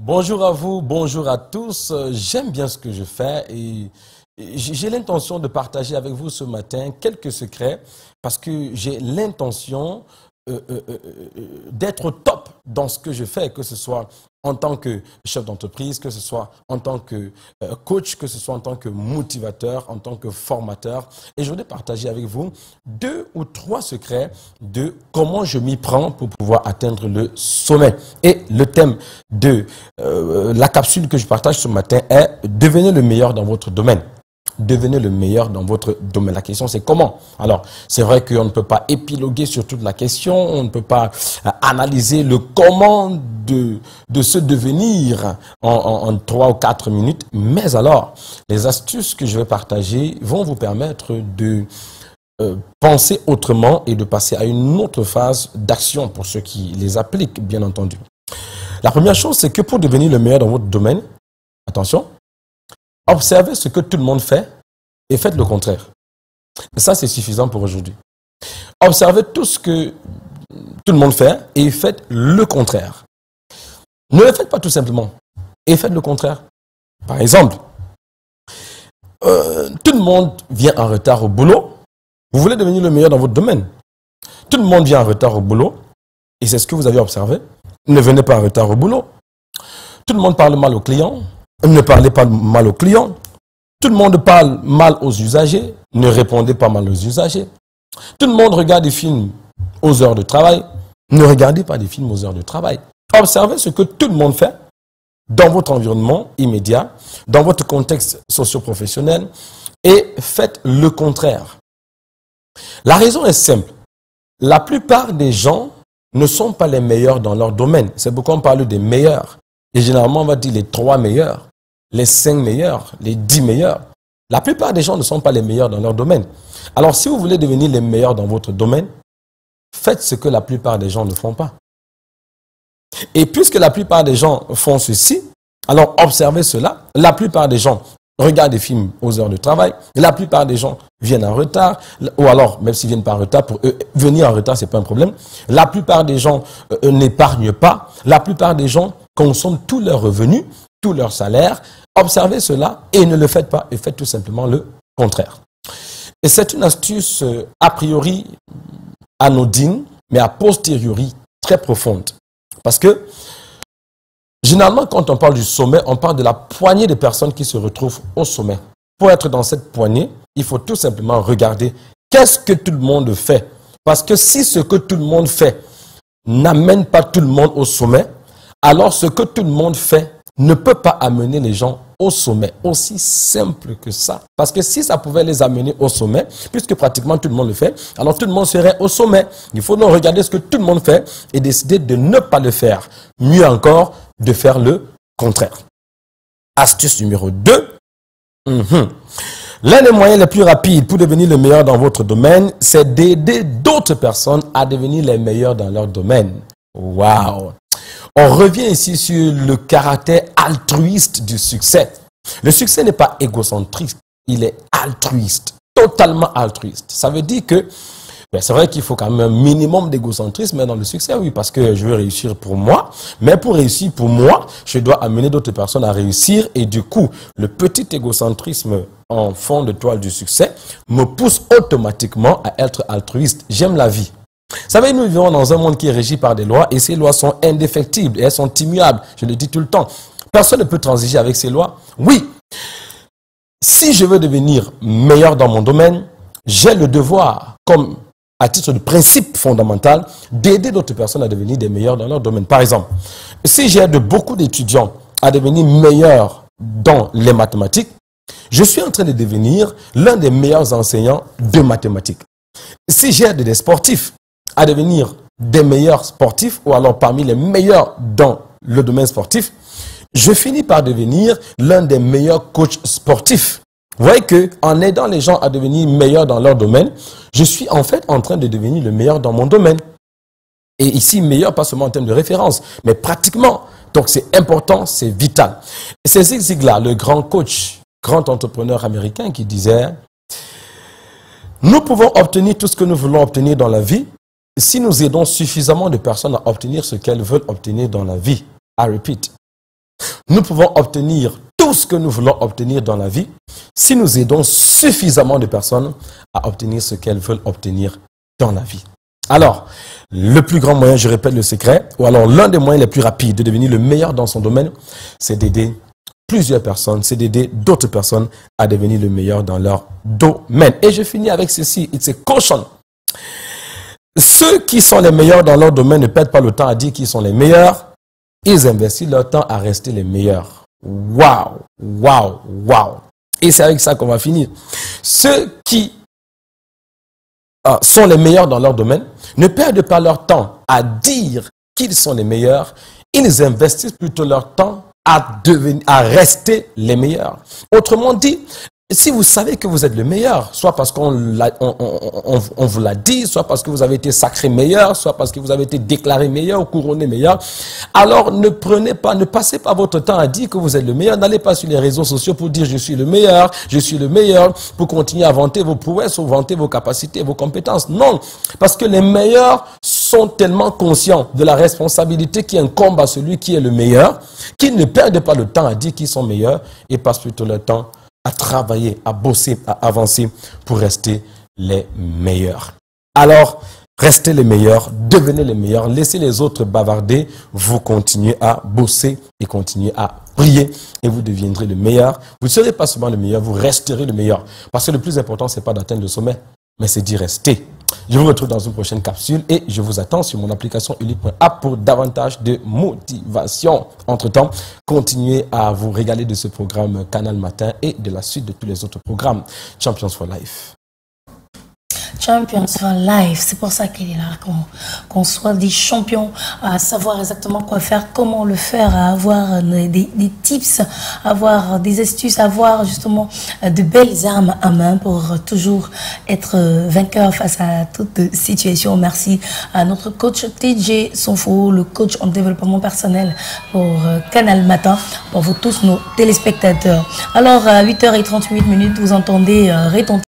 Bonjour à vous, bonjour à tous. J'aime bien ce que je fais et j'ai l'intention de partager avec vous ce matin quelques secrets parce que j'ai l'intention d'être au top dans ce que je fais, que ce soit en tant que chef d'entreprise, que ce soit en tant que coach, que ce soit en tant que motivateur, en tant que formateur. Et je voudrais partager avec vous 2 ou 3 secrets de comment je m'y prends pour pouvoir atteindre le sommet. Et le thème de la capsule que je partage ce matin est « Devenez le meilleur dans votre domaine ». Devenez le meilleur dans votre domaine. La question, c'est comment? Alors, c'est vrai qu'on ne peut pas épiloguer sur toute la question, on ne peut pas analyser le comment de se devenir en 3 ou 4 minutes. Mais alors, les astuces que je vais partager vont vous permettre de penser autrement et de passer à une autre phase d'action pour ceux qui les appliquent, bien entendu. La première chose, c'est que pour devenir le meilleur dans votre domaine, attention, observez ce que tout le monde fait et faites le contraire. Et ça, c'est suffisant pour aujourd'hui. Observez tout ce que tout le monde fait et faites le contraire. Ne le faites pas tout simplement et faites le contraire. Par exemple, tout le monde vient en retard au boulot. Vous voulez devenir le meilleur dans votre domaine. Tout le monde vient en retard au boulot et c'est ce que vous avez observé. Ne venez pas en retard au boulot. Tout le monde parle mal aux clients. Ne parlez pas mal aux clients. Tout le monde parle mal aux usagers. Ne répondez pas mal aux usagers. Tout le monde regarde des films aux heures de travail. Ne regardez pas des films aux heures de travail. Observez ce que tout le monde fait dans votre environnement immédiat, dans votre contexte socio-professionnel et faites le contraire. La raison est simple. La plupart des gens ne sont pas les meilleurs dans leur domaine. C'est pourquoi on parle des meilleurs. Et généralement, on va dire les 3 meilleurs, les 5 meilleurs, les 10 meilleurs. La plupart des gens ne sont pas les meilleurs dans leur domaine. Alors, si vous voulez devenir les meilleurs dans votre domaine, faites ce que la plupart des gens ne font pas. Et puisque la plupart des gens font ceci, alors observez cela. La plupart des gens regardent des films aux heures de travail. La plupart des gens viennent en retard. Ou alors, même s'ils ne viennent pas en retard, pour eux, venir en retard, ce n'est pas un problème. La plupart des gens n'épargnent pas. La plupart des gens consomment tous leurs revenus, tous leurs salaires. Observez cela et ne le faites pas. Et faites tout simplement le contraire. Et c'est une astuce a priori anodine, mais a posteriori très profonde. Parce que généralement, quand on parle du sommet, on parle de la poignée de personnes qui se retrouvent au sommet. Pour être dans cette poignée, il faut tout simplement regarder qu'est-ce que tout le monde fait. Parce que si ce que tout le monde fait n'amène pas tout le monde au sommet, alors ce que tout le monde fait ne peut pas amener les gens au sommet. Aussi simple que ça. Parce que si ça pouvait les amener au sommet, puisque pratiquement tout le monde le fait, alors tout le monde serait au sommet. Il faut donc regarder ce que tout le monde fait et décider de ne pas le faire. Mieux encore, de faire le contraire. Astuce numéro 2. L'un des moyens les plus rapides pour devenir le meilleur dans votre domaine, c'est d'aider d'autres personnes à devenir les meilleurs dans leur domaine. Waouh! On revient ici sur le caractère altruiste du succès. Le succès n'est pas égocentrique, il est altruiste, totalement altruiste. Ça veut dire que, c'est vrai qu'il faut quand même un minimum d'égocentrisme dans le succès, oui, parce que je veux réussir pour moi, mais pour réussir pour moi, je dois amener d'autres personnes à réussir et du coup, le petit égocentrisme en fond de toile du succès me pousse automatiquement à être altruiste. J'aime la vie. Vous savez, nous vivons dans un monde qui est régi par des lois et ces lois sont indéfectibles et elles sont immuables. Je le dis tout le temps. Personne ne peut transiger avec ces lois. Oui, si je veux devenir meilleur dans mon domaine, j'ai le devoir, comme à titre de principe fondamental, d'aider d'autres personnes à devenir des meilleurs dans leur domaine. Par exemple, si j'aide beaucoup d'étudiants à devenir meilleurs dans les mathématiques, je suis en train de devenir l'un des meilleurs enseignants de mathématiques. Si j'aide des sportifs à devenir des meilleurs sportifs ou alors parmi les meilleurs dans le domaine sportif, je finis par devenir l'un des meilleurs coachs sportifs. Vous voyez qu'en aidant les gens à devenir meilleurs dans leur domaine, je suis en fait en train de devenir le meilleur dans mon domaine. Et ici, meilleur pas seulement en termes de référence, mais pratiquement. Donc c'est important, c'est vital. Et c'est Zig Ziglar, le grand coach, grand entrepreneur américain qui disait « Nous pouvons obtenir tout ce que nous voulons obtenir dans la vie si nous aidons suffisamment de personnes à obtenir ce qu'elles veulent obtenir dans la vie. » I repeat. nous pouvons obtenir tout ce que nous voulons obtenir dans la vie si nous aidons suffisamment de personnes à obtenir ce qu'elles veulent obtenir dans la vie. Alors, le plus grand moyen, je répète le secret, ou alors l'un des moyens les plus rapides de devenir le meilleur dans son domaine, c'est d'aider plusieurs personnes, c'est d'aider d'autres personnes à devenir le meilleur dans leur domaine. Et je finis avec ceci, it's a caution. Ceux qui sont les meilleurs dans leur domaine ne perdent pas le temps à dire qu'ils sont les meilleurs, ils investissent leur temps à rester les meilleurs. Waouh, waouh, waouh. Et c'est avec ça qu'on va finir. Ceux qui sont les meilleurs dans leur domaine ne perdent pas leur temps à dire qu'ils sont les meilleurs, ils investissent plutôt leur temps à rester les meilleurs. Autrement dit, si vous savez que vous êtes le meilleur, soit parce qu'on vous l'a dit, soit parce que vous avez été sacré meilleur, soit parce que vous avez été déclaré meilleur ou couronné meilleur, alors ne passez pas votre temps à dire que vous êtes le meilleur. N'allez pas sur les réseaux sociaux pour dire je suis le meilleur, pour continuer à vanter vos prouesses ou vanter vos capacités, vos compétences. Non, parce que les meilleurs sont tellement conscients de la responsabilité qui incombe à celui qui est le meilleur, qu'ils ne perdent pas le temps à dire qu'ils sont meilleurs et passent plutôt le temps à travailler, à bosser, à avancer pour rester les meilleurs. Alors, restez les meilleurs, devenez les meilleurs, laissez les autres bavarder, vous continuez à bosser et continuez à prier et vous deviendrez le meilleur. Vous ne serez pas seulement le meilleur, vous resterez le meilleur. Parce que le plus important, ce n'est pas d'atteindre le sommet, mais c'est d'y rester. Je vous retrouve dans une prochaine capsule et je vous attends sur mon application unique.app pour davantage de motivation. Entre-temps, continuez à vous régaler de ce programme Canal Matin et de la suite de tous les autres programmes Champions for Life. Champions for Life, c'est pour ça qu'il est là, qu'on soit des champions, à savoir exactement quoi faire, comment le faire, à avoir des tips, à avoir des astuces, à avoir justement de belles armes à main pour toujours être vainqueur face à toute situation. Merci à notre coach TJ Sonfo, le coach en développement personnel pour Canal Matin, pour vous tous nos téléspectateurs. Alors à 8h38, vous entendez retentir